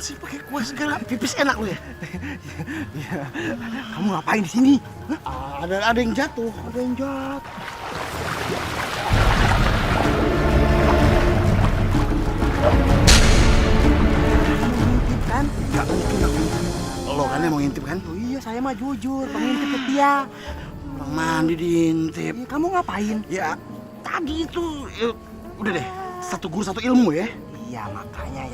sih pakai kuah segala? Pipis enak lu ya? Iya. Kamu ngapain di sini? Hah? Ada yang jatuh, ada yang jatuh. Ngintip kan? Enggak mungkin aku ngintip. Lo kan yang mau ngintip kan? Oh iya, saya mah jujur, pengintip setia. Orang mandi diintip. Kamu ngapain? Ya, tadi itu udah deh, satu guru satu ilmu ya. Iya, makanya ya